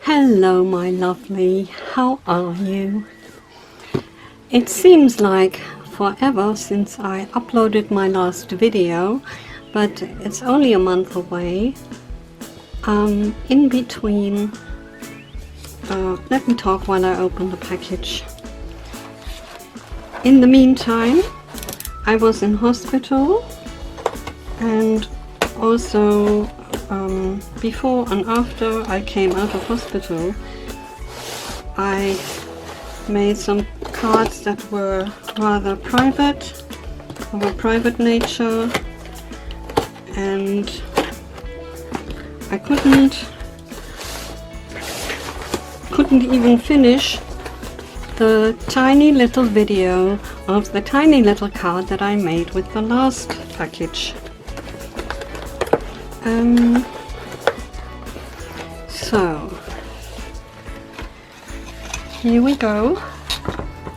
Hello my lovely, how are you? It seems like forever since I uploaded my last video, but it's only a month away. In between, let me talk while I open the package. In the meantime, I was in hospital, and also before and after I came out of hospital, I made some cards that were rather private, of a private nature, and I couldn't even finish the tiny little video of the tiny little card that I made with the last package. So here we go.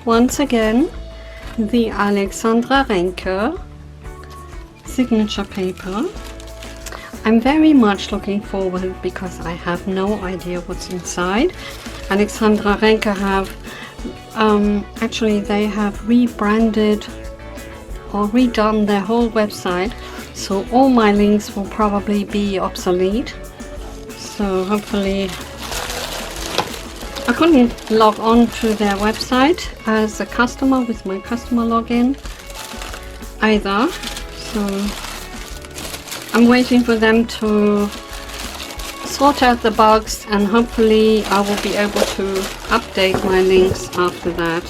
Once again, the Alexandra Renke signature paper. I'm very much looking forward because I have no idea what's inside. Alexandra Renke have actually they have rebranded or redone their whole website, so all my links will probably be obsolete. So hopefully, I couldn't log on to their website as a customer with my customer login either, so I'm waiting for them to sort out the bugs, and hopefully I will be able to update my links after that.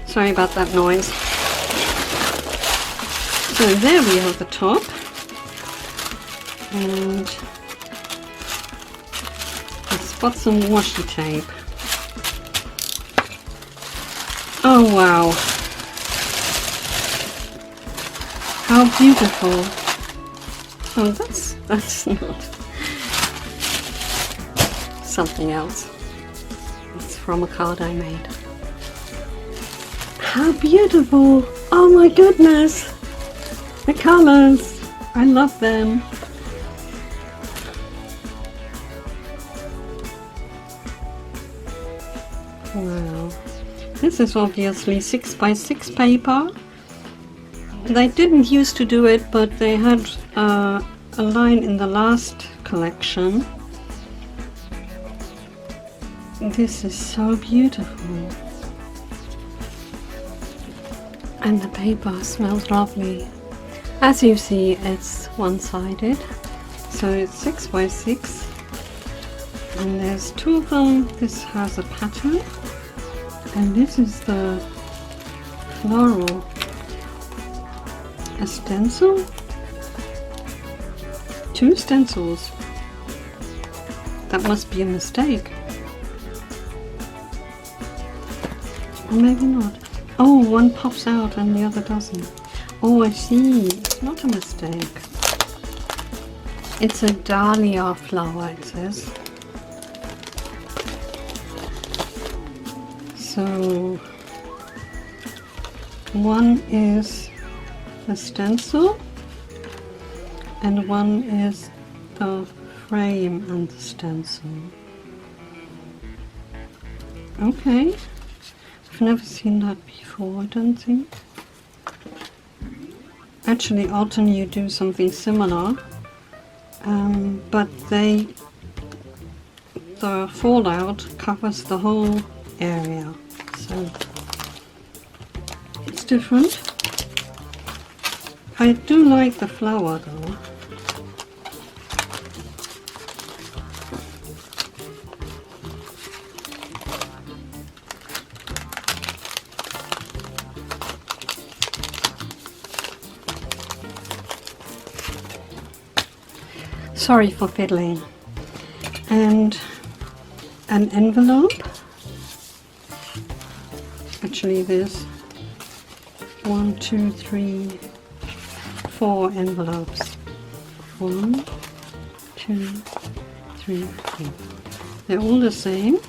Sorry about that noise. So there we have the top, and let's got some washi tape. Oh wow, how beautiful. Oh, that's not something else. It's from a card I made. How beautiful! Oh my goodness! The colors! I love them. Wow. This is obviously 6x6 paper. They didn't used to do it, but they had a line in the last collection. This is so beautiful. And the paper smells lovely. As you see, it's one-sided, so it's 6x6, and there's two of them. This has a pattern, and this is the floral. A stencil? Two stencils. That must be a mistake. Or maybe not. Oh, one pops out and the other doesn't. Oh, I see. It's not a mistake. It's a dahlia flower, it says. So, one is the stencil, and one is the frame and the stencil. Okay. I've never seen that before, I don't think. Actually, often you do something similar, but the fallout covers the whole area, so it's different. I do like the flower though. Sorry for fiddling. And an envelope. Actually there's 1, 2, 3, 4 envelopes. 1, 2, 3, 4. They're all the same.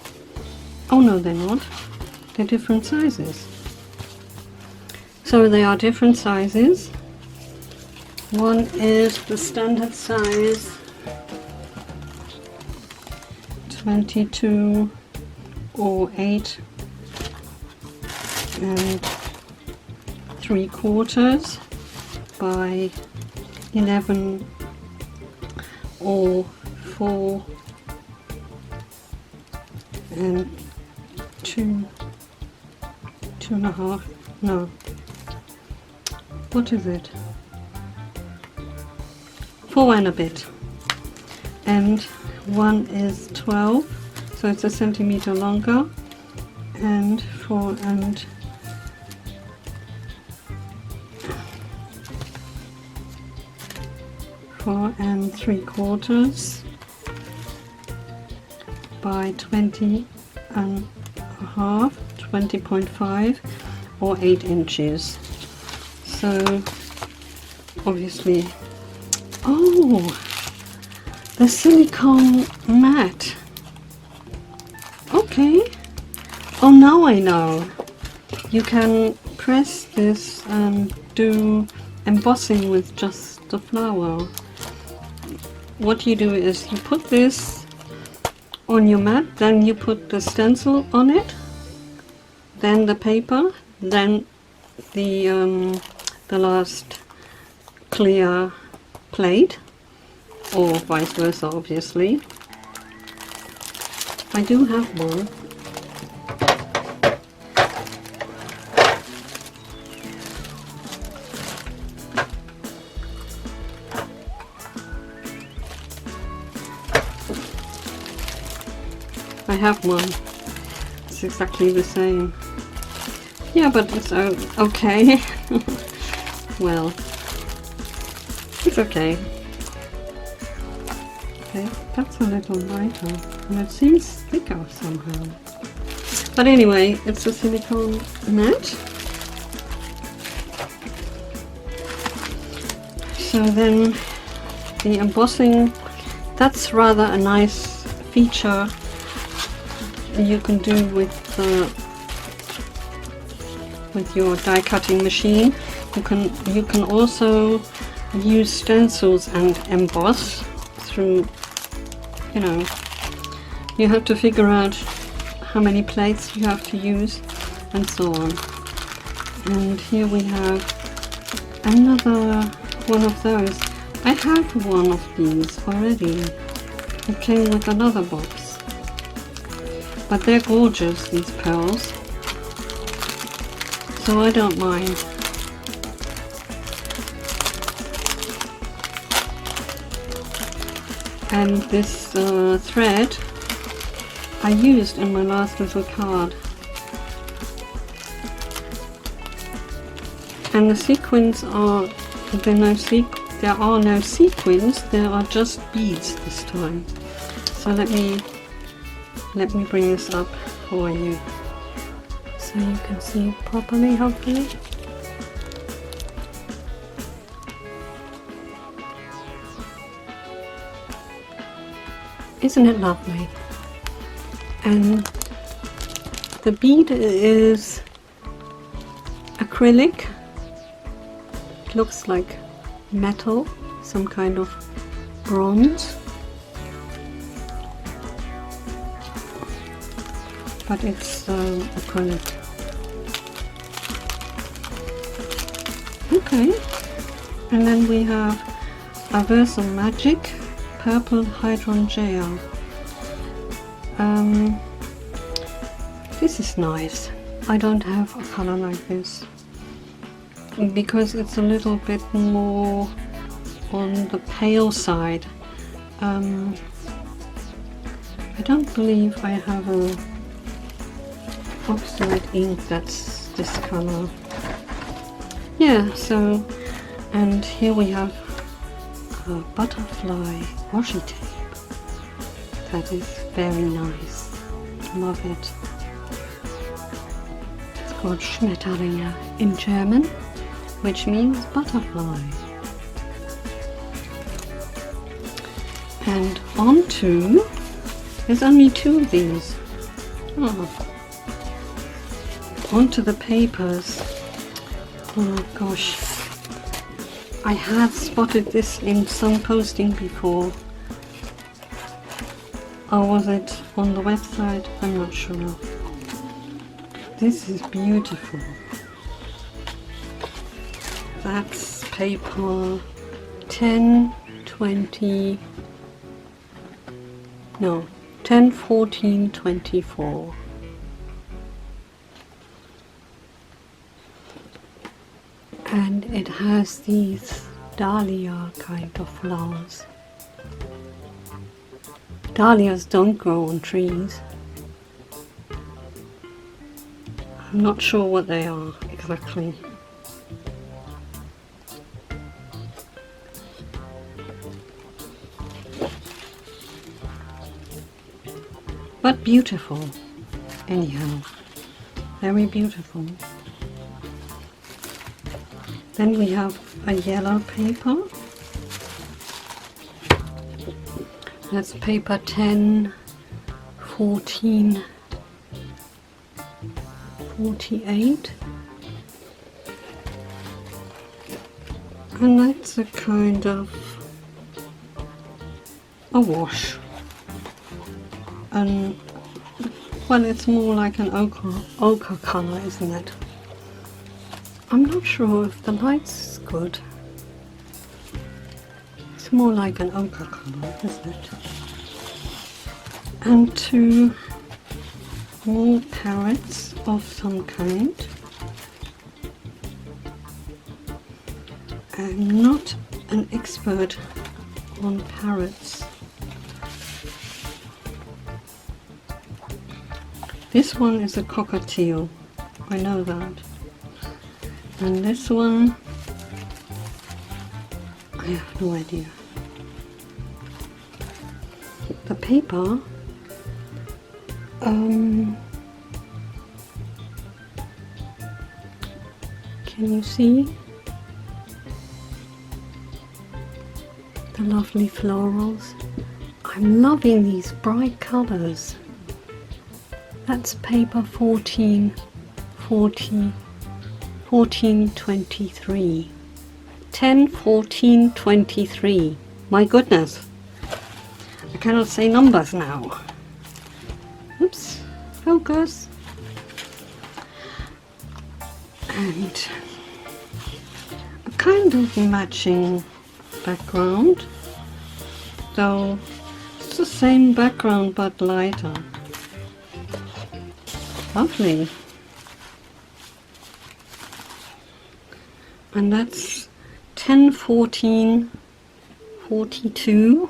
Oh no, they're not. They're different sizes. So they are different sizes. One is the standard size, 22 or 8 and 3/4 by 11 or 4 and 2.5. No, what is it? 4 and a bit. And one is 12, so it's a centimeter longer, and 4 and 3/4 by 20.5 or 8 inches. So obviously, oh, the silicone mat. Okay. Oh, now I know. You can press this and do embossing with just the flower. What you do is you put this on your mat, then you put the stencil on it, then the paper, then the last clear plate, or vice versa, obviously. I do have one. I have one. It's exactly the same. Yeah, but it's okay. Well, it's okay. Okay, that's a little lighter, and it seems thicker somehow. But anyway, it's a silicone mat. So then the embossing, that's rather a nice feature you can do with your die cutting machine. You can also use stencils and emboss through, you know, you have to figure out how many plates you have to use and so on. And here we have another one of those. I have one of these already. It came with another box. But they're gorgeous, these pearls. So I don't mind. And this thread I used in my last little card. And the sequins are, there are no sequins, there are just beads this time. So let me bring this up for you so you can see it properly, hopefully. Isn't it lovely? And the bead is acrylic. It looks like metal, some kind of bronze. But it's acrylic. Okay, and then we have a Versa Magic Purple Hydrangea. This is nice. I don't have a color like this because it's a little bit more on the pale side. I don't believe I have a oxide ink that's this color. Yeah, so, and here we have a butterfly washi tape. That is very nice. Love it. It's called Schmetterlinge in German, which means butterfly. And onto, there's only 2 of these. Oh. Onto the papers. Oh gosh. I had spotted this in some posting before. Or was it on the website? I'm not sure. This is beautiful. That's paper 10, 20, no, 10, 14, 24. And it has these dahlia kind of flowers. Dahlias don't grow on trees. I'm not sure what they are exactly. But beautiful, anyhow, very beautiful. Then we have a yellow paper. That's paper 10, 14, 48. And that's a kind of a wash. And well, it's more like an ochre color, isn't it? I'm not sure if the light's good. It's more like an ochre color, isn't it? And two more parrots of some kind. I'm not an expert on parrots. This one is a cockatiel, I know that. And this one, I have no idea. The paper, can you see the lovely florals? I'm loving these bright colors. That's paper 14, 40, 14, 23. 10, 14, 23. My goodness. I cannot say numbers now. Oops. Focus. And a kind of matching background. Though it's the same background but lighter. Lovely. And that's 10, 14, 42.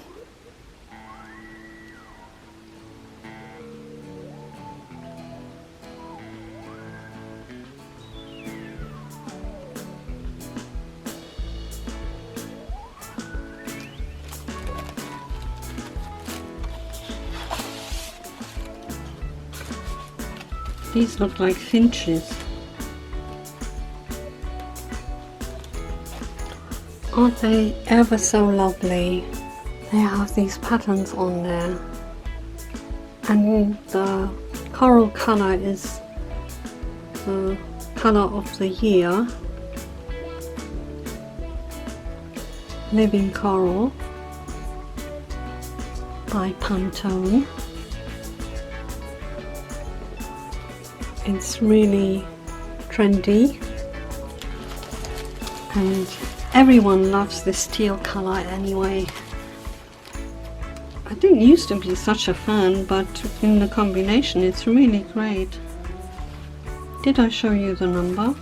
These look like finches. Aren't they ever so lovely? They have these patterns on there. And the coral colour is the colour of the year. Living Coral by Pantone. It's really trendy and everyone loves this teal colour anyway. I didn't used to be such a fan, but in the combination it's really great. Did I show you the number?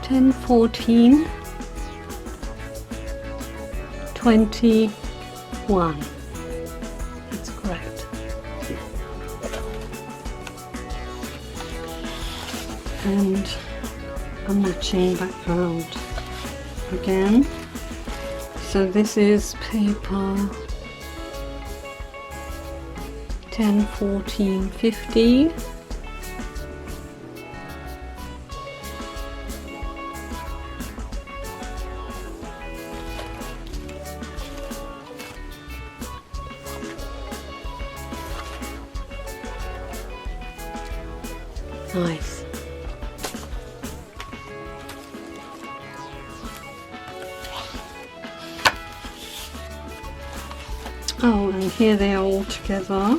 10, 14, 21. That's correct. And a matching background again. So this is paper 10, 14, 50. Nice. Oh, and here they are all together.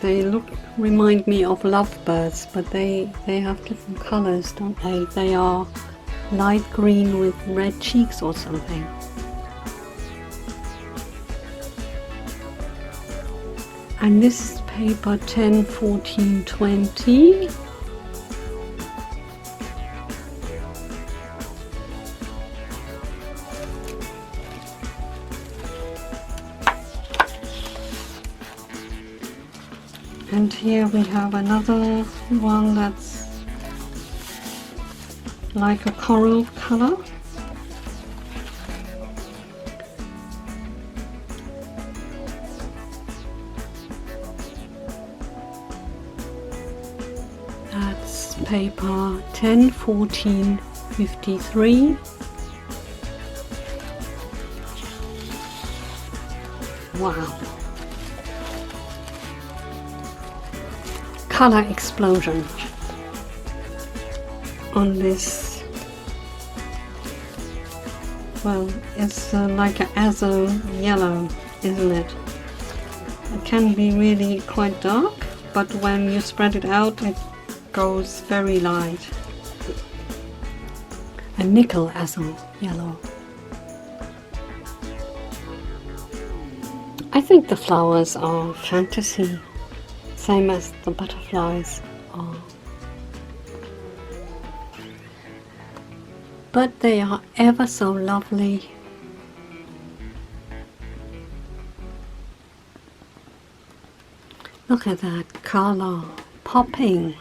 They remind me of lovebirds, but they have different colors, don't they? They are light green with red cheeks or something. And this is paper 10, 14, 20. And here we have another one that's like a coral color. That's paper 10, 14, 53. Wow. Color explosion on this. Well, it's like an azo yellow, isn't it? It can be really quite dark, but when you spread it out it goes very light. A nickel azo yellow. I think the flowers are fantasy. Same as the butterflies are. But they are ever so lovely. Look at that color popping.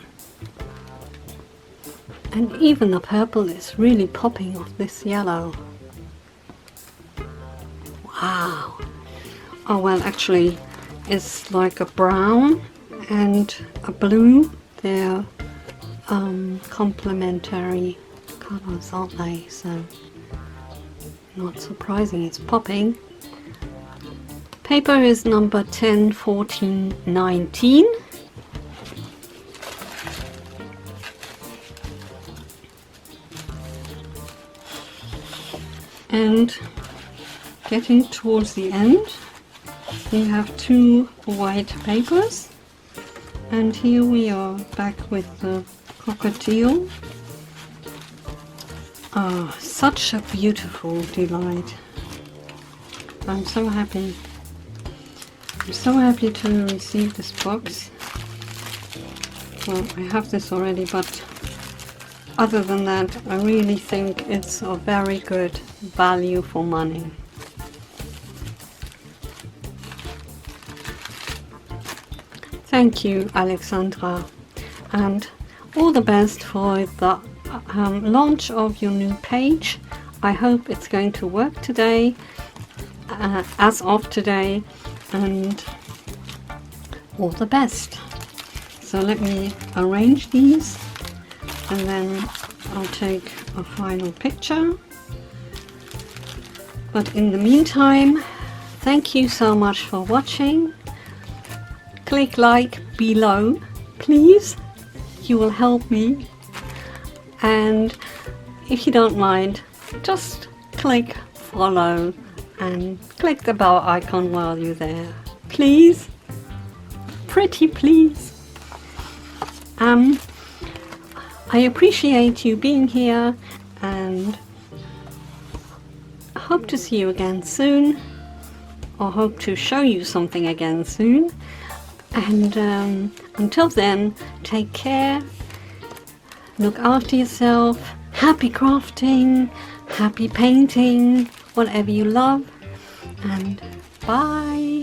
And even the purple is really popping off this yellow. Wow. Oh well, actually it's like a brown and a blue. They're complementary colors, aren't they? So not surprising it's popping. Paper is number 10, 14, 19. And getting towards the end, we have two white papers. And here we are back with the cockatiel. Ah, such a beautiful delight. I'm so happy. I'm so happy to receive this box. Well, I have this already, but other than that, I really think it's a very good value for money. Thank you, Alexandra, and all the best for the launch of your new page. I hope it's going to work today, as of today, and all the best. So let me arrange these and then I'll take a final picture. But in the meantime, thank you so much for watching. Click like below, please. You will help me. And if you don't mind, just click follow and click the bell icon while you're there. Please. Pretty please. I appreciate you being here and I hope to see you again soon, or hope to show you something again soon. And until then, take care, look after yourself, happy crafting, happy painting, whatever you love, and bye.